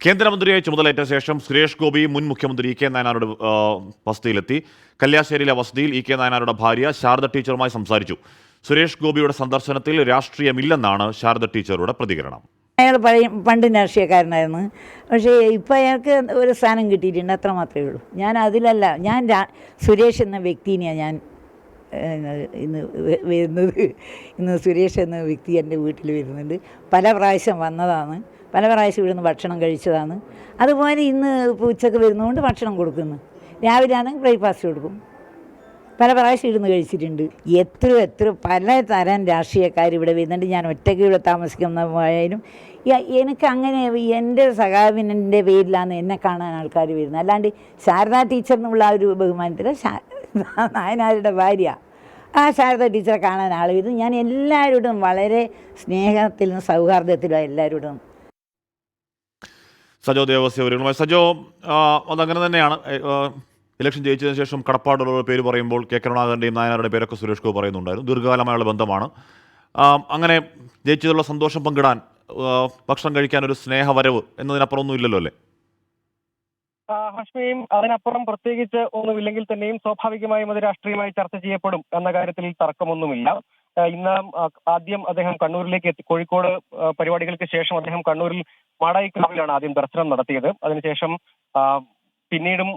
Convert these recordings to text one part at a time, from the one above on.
കേന്ദ്രമന്ത്രിയായി ചുമതലയേറ്റ ശേഷം സുരേഷ് ഗോപി മുൻ മുഖ്യമന്ത്രി ഇ കെ നായനാരുടെ വസതിയിലെത്തി. കല്യാശ്ശേരിയിലെ വസതിയിൽ ഇ കെ നായനാരുടെ ഭാര്യ ശാരദ ടീച്ചറുമായി സംസാരിച്ചു. സുരേഷ് ഗോപിയുടെ സന്ദർശനത്തിൽ രാഷ്ട്രീയമില്ലെന്നാണ് ശാരദ ടീച്ചറുടെ പ്രതികരണം. അയാൾ പണ്ട് രാഷ്ട്രീയക്കാരനായിരുന്നു. പക്ഷേ ഇപ്പോൾ അയാൾക്ക് ഒരു സ്ഥാനം കിട്ടിയിട്ടുണ്ട്, അത്ര മാത്രമേ ഉള്ളൂ. ഞാൻ അതിലല്ല, സുരേഷ് എന്ന വ്യക്തിനെയാണ് ഞാൻ ഇന്ന് വരുന്നത്. ഇന്ന് സുരേഷ് എന്ന വ്യക്തി എൻ്റെ വീട്ടിൽ വരുന്നുണ്ട്. പല പ്രാവശ്യം വന്നതാണ്, പല പ്രാവശ്യം ഇവിടുന്ന് ഭക്ഷണം കഴിച്ചതാണ്. അതുപോലെ ഇന്ന് ഇപ്പോൾ ഉച്ചക്ക് വരുന്നതുകൊണ്ട് ഭക്ഷണം കൊടുക്കുന്നു. രാവിലെ ആണെങ്കിൽ ബ്രേക്ക്ഫാസ്റ്റ് കൊടുക്കും. പല പ്രാവശ്യം ഇരുന്ന് കഴിച്ചിട്ടുണ്ട്. എത്ര പലതരം രാഷ്ട്രീയക്കാർ ഇവിടെ വരുന്നുണ്ട്. ഞാൻ ഒറ്റയ്ക്ക് ഇവിടെ താമസിക്കുന്നതായാലും എനിക്ക് അങ്ങനെ എൻ്റെ സഖാവിൻ്റെ പേരിലാണ് എന്നെ കാണാൻ ആൾക്കാർ വരുന്നത്. അല്ലാണ്ട് ശാരദാ ടീച്ചറിനുള്ള ഒരു ബഹുമാനത്തിൽ നായനാരുടെ ഭാര്യ ആ ശാരദാ ടീച്ചറെ കാണാൻ ആൾ വരുന്നു. ഞാൻ എല്ലാവരോടും വളരെ സ്നേഹത്തിലും സൗഹാർദ്ദത്തിലും എല്ലാവരോടും. സജോ ദേവസ്യ സജോ, അതങ്ങനെ തന്നെയാണ്. ഇലക്ഷൻ ജയിച്ചതിന് ശേഷം കടപ്പാടുള്ള പേര് പറയുമ്പോൾ കെ കരുണാകരൻ്റെയും നായനാരുടെ പേരൊക്കെ സുരേഷ് ഗോപി പറയുന്നുണ്ടായിരുന്നു. ദീർഘകാലമായുള്ള ബന്ധമാണ്. അങ്ങനെ ജയിച്ചതിലുള്ള സന്തോഷം പങ്കിടാൻ, ഭക്ഷണം കഴിക്കാൻ ഒരു സ്നേഹവരവ് എന്നതിനപ്പുറം ഒന്നും ഇല്ലല്ലോ അല്ലേ? ഹാഷ്മിയും അതിനപ്പുറം പ്രത്യേകിച്ച് ഒന്നുമില്ലെങ്കിൽ തന്നെയും സ്വാഭാവികമായും അത് രാഷ്ട്രീയമായി ചർച്ച ചെയ്യപ്പെടും എന്ന കാര്യത്തിൽ തർക്കമൊന്നുമില്ല. ഇന്ന് ആദ്യം അദ്ദേഹം കണ്ണൂരിലേക്ക് എത്തി. കോഴിക്കോട് പരിപാടികൾക്ക് ശേഷം അദ്ദേഹം കണ്ണൂരിൽ മാടായിക്കാവിലാണ് ആദ്യം ദർശനം നടത്തിയത്. അതിനുശേഷം പിന്നീടും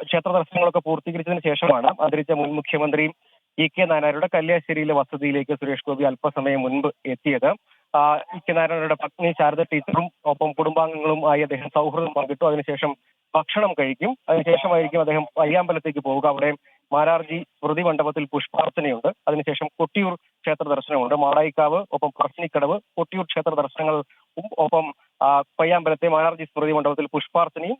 ക്ഷേത്ര ദർശനങ്ങളൊക്കെ പൂർത്തീകരിച്ചതിന് ശേഷമാണ് അന്തരിച്ച മുൻ മുഖ്യമന്ത്രി ഇ കെ നായനാരുടെ കല്യാശ്ശേരിയിലെ വസതിയിലേക്ക് സുരേഷ് ഗോപി അല്പസമയം മുൻപ് എത്തിയത്. ഇ കെ നായനാരുടെ പത്നി ശാരദ ടീച്ചറും ഒപ്പം കുടുംബാംഗങ്ങളും ആയി അദ്ദേഹം സൗഹൃദം പങ്കിട്ടു. അതിനുശേഷം ഭക്ഷണം കഴിക്കും. അതിനുശേഷമായിരിക്കും അദ്ദേഹം പയ്യാമ്പലത്തേക്ക് പോവുക. അവിടെ മാരാർജി സ്മൃതി മണ്ഡപത്തിൽ പുഷ്പാർച്ചനയുണ്ട്. അതിനുശേഷം കൊട്ടിയൂർ ക്ഷേത്ര ദർശനമുണ്ട്. മാടായിക്കാവ്, ഒപ്പം പറശ്ശിനിക്കടവ്, കൊട്ടിയൂർ ക്ഷേത്ര ദർശനങ്ങളും ഒപ്പം പയ്യാമ്പലത്തെ മാരാർജി സ്മൃതി മണ്ഡപത്തിൽ പുഷ്പാർച്ചനയും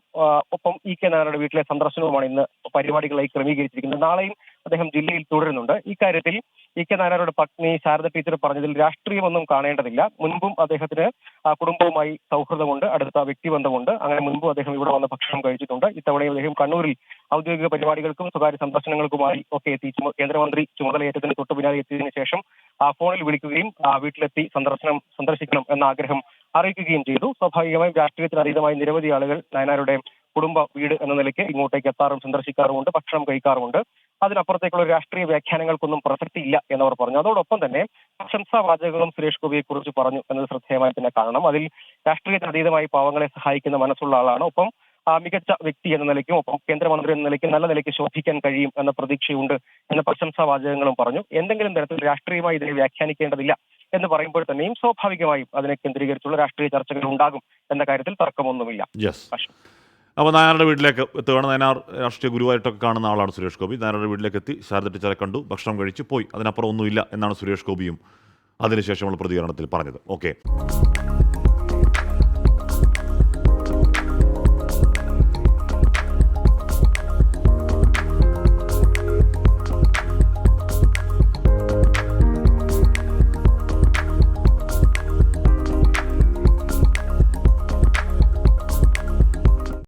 ഒപ്പം ഇ കെ നായനാരുടെ വീട്ടിലെ സന്ദർശനവുമാണ് ഇന്ന് പരിപാടികളായി ക്രമീകരിച്ചിരിക്കുന്നത്. നാളെയും അദ്ദേഹം ജില്ലയിൽ തുടരുന്നുണ്ട്. ഇക്കാര്യത്തിൽ ഇ കെ നായനാരുടെ പത്നി ശാരദ ടീച്ചർ പറഞ്ഞതിൽ രാഷ്ട്രീയമൊന്നും കാണേണ്ടതില്ല. മുൻപും അദ്ദേഹത്തിന് കുടുംബവുമായി സൗഹൃദമുണ്ട്, അടുത്ത വ്യക്തിബന്ധമുണ്ട്. അങ്ങനെ മുൻപും അദ്ദേഹം ഇവിടെ വന്ന് ഭക്ഷണം കഴിച്ചിട്ടുണ്ട്. ഇത്തവണയും അദ്ദേഹം കണ്ണൂരിൽ ഔദ്യോഗിക പരിപാടികൾക്കും സ്വകാര്യ സന്ദർശനങ്ങൾക്കുമായി ഒക്കെ എത്തി. കേന്ദ്രമന്ത്രി ചുമതലയേറ്റതിന് തൊട്ടു പിന്നാലെ എത്തിയതിനു ശേഷം ഫോണിൽ വിളിക്കുകയും വീട്ടിലെത്തി സന്ദർശിക്കണം എന്ന ആഗ്രഹം അറിയിക്കുകയും ചെയ്തു. സ്വാഭാവികമായും രാഷ്ട്രീയത്തിന് അതീതമായി നിരവധി ആളുകൾ നായനാരുടെ കുടുംബ വീട് എന്ന നിലയ്ക്ക് ഇങ്ങോട്ടേക്ക് എത്താറും സന്ദർശിക്കാറുമുണ്ട്, ഭക്ഷണം കഴിക്കാറുമുണ്ട്. അതിനപ്പുറത്തേക്കുള്ള രാഷ്ട്രീയ വ്യാഖ്യാനങ്ങൾക്കൊന്നും പ്രസക്തിയില്ല എന്നവർ പറഞ്ഞു. അതോടൊപ്പം തന്നെ പ്രശംസാ വാചകങ്ങളും സുരേഷ് ഗോപിയെ കുറിച്ച് പറഞ്ഞു എന്നത് ശ്രദ്ധേയമായി തന്നെ കാണണം. അതിൽ രാഷ്ട്രീയത്തിന് അതീതമായി പാവങ്ങളെ സഹായിക്കുന്ന മനസ്സുള്ള ആളാണ്. ഒപ്പം മികച്ച വ്യക്തി എന്ന നിലയ്ക്കും ഒപ്പം കേന്ദ്രമന്ത്രി എന്ന നിലയ്ക്ക് നല്ല നിലയ്ക്ക് ശോഭിക്കാൻ കഴിയും എന്ന പ്രതീക്ഷയുണ്ട് എന്ന പ്രശംസാ വാചകങ്ങളും പറഞ്ഞു. എന്തെങ്കിലും തരത്തിൽ രാഷ്ട്രീയമായി ഇതിനെ വ്യാഖ്യാനിക്കേണ്ടതില്ല എന്ന് പറയുമ്പോൾ തന്നെയും സ്വാഭാവികമായും അതിനെ കേന്ദ്രീകരിച്ചുള്ള രാഷ്ട്രീയ ചർച്ചകൾ ഉണ്ടാകും എന്ന കാര്യത്തിൽ തർക്കമൊന്നുമില്ല. അപ്പോൾ നായനാരുടെ വീട്ടിലേക്ക് എത്തുകയാണ്. നായനാർ രാഷ്ട്രീയ ഗുരുവായിട്ടൊക്കെ കാണുന്ന ആളാണ് സുരേഷ് ഗോപി. നായനാരുടെ വീട്ടിലേക്ക് എത്തി, ശാരദ ടീച്ചറെ കണ്ടു, ഭക്ഷണം കഴിച്ച് പോയി. അതിനപ്പുറം ഒന്നുമില്ല എന്നാണ് സുരേഷ് ഗോപിയും അതിനുശേഷമുള്ള പ്രതികരണത്തിൽ പറഞ്ഞത്. ഓക്കെ.